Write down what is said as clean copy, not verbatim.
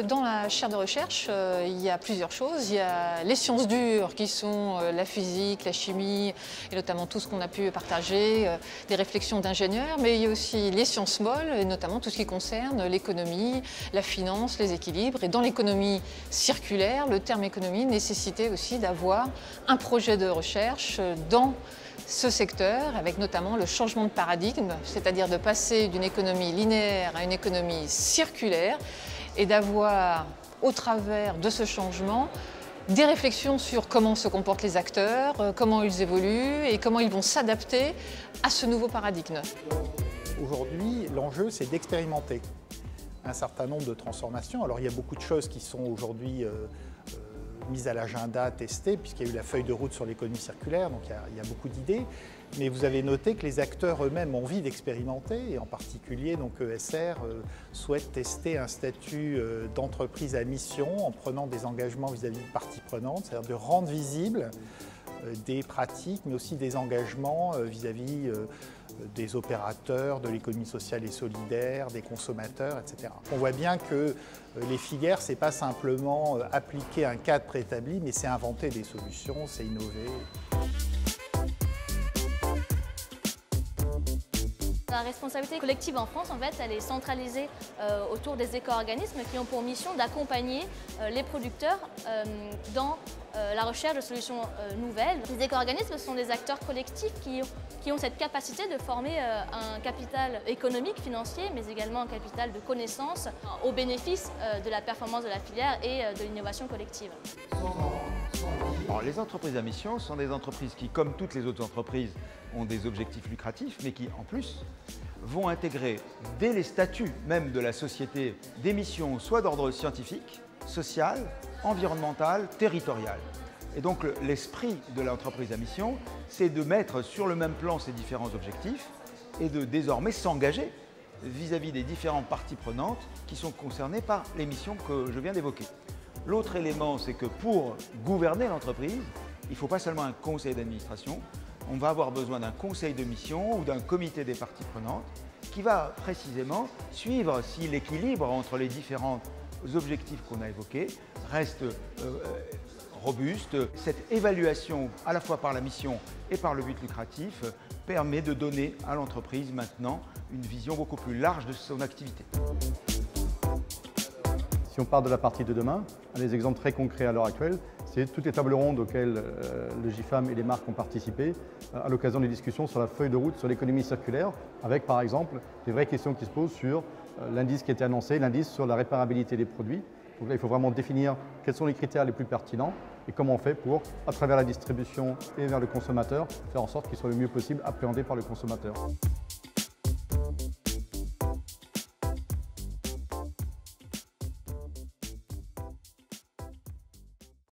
Dans la chaire de recherche, il y a plusieurs choses. Il y a les sciences dures qui sont la physique, la chimie et notamment tout ce qu'on a pu partager, des réflexions d'ingénieurs, mais il y a aussi les sciences molles et notamment tout ce qui concerne l'économie, la finance, les équilibres. Et dans l'économie circulaire, le terme économie nécessitait aussi d'avoir un projet de recherche dans ce secteur, avec notamment le changement de paradigme, c'est-à-dire de passer d'une économie linéaire à une économie circulaire et d'avoir, au travers de ce changement, des réflexions sur comment se comportent les acteurs, comment ils évoluent et comment ils vont s'adapter à ce nouveau paradigme. Aujourd'hui, l'enjeu, c'est d'expérimenter un certain nombre de transformations. Alors, il y a beaucoup de choses qui sont aujourd'hui mise à l'agenda, testée, puisqu'il y a eu la feuille de route sur l'économie circulaire, donc il y a beaucoup d'idées. Mais vous avez noté que les acteurs eux-mêmes ont envie d'expérimenter, et en particulier donc ESR souhaite tester un statut d'entreprise à mission en prenant des engagements vis-à-vis de parties prenantes, c'est-à-dire de rendre visibles des pratiques, mais aussi des engagements vis-à-vis des opérateurs, de l'économie sociale et solidaire, des consommateurs, etc. On voit bien que les filières, ce n'est pas simplement appliquer un cadre préétabli, mais c'est inventer des solutions, c'est innover. La responsabilité collective en France, en fait, elle est centralisée autour des éco-organismes qui ont pour mission d'accompagner les producteurs dans la recherche de solutions nouvelles. Les éco-organismes sont des acteurs collectifs qui ont cette capacité de former un capital économique, financier, mais également un capital de connaissances au bénéfice de la performance de la filière et de l'innovation collective. Alors, les entreprises à mission sont des entreprises qui, comme toutes les autres entreprises, ont des objectifs lucratifs, mais qui, en plus, vont intégrer, dès les statuts même de la société, des missions soit d'ordre scientifique, social, environnemental, territorial. Et donc, l'esprit de l'entreprise à mission, c'est de mettre sur le même plan ces différents objectifs et de désormais s'engager vis-à-vis des différentes parties prenantes qui sont concernées par les missions que je viens d'évoquer. L'autre élément, c'est que pour gouverner l'entreprise, il ne faut pas seulement un conseil d'administration, on va avoir besoin d'un conseil de mission ou d'un comité des parties prenantes qui va précisément suivre si l'équilibre entre les différents objectifs qu'on a évoqués reste robuste. Cette évaluation, à la fois par la mission et par le but lucratif, permet de donner à l'entreprise maintenant une vision beaucoup plus large de son activité. Si on part de la partie de demain, un des exemples très concrets à l'heure actuelle, c'est toutes les tables rondes auxquelles le GIFAM et les marques ont participé à l'occasion des discussions sur la feuille de route sur l'économie circulaire, avec par exemple des vraies questions qui se posent sur l'indice qui a été annoncé, l'indice sur la réparabilité des produits. Donc là, il faut vraiment définir quels sont les critères les plus pertinents et comment on fait pour, à travers la distribution et vers le consommateur, faire en sorte qu'ils soient le mieux possible appréhendés par le consommateur.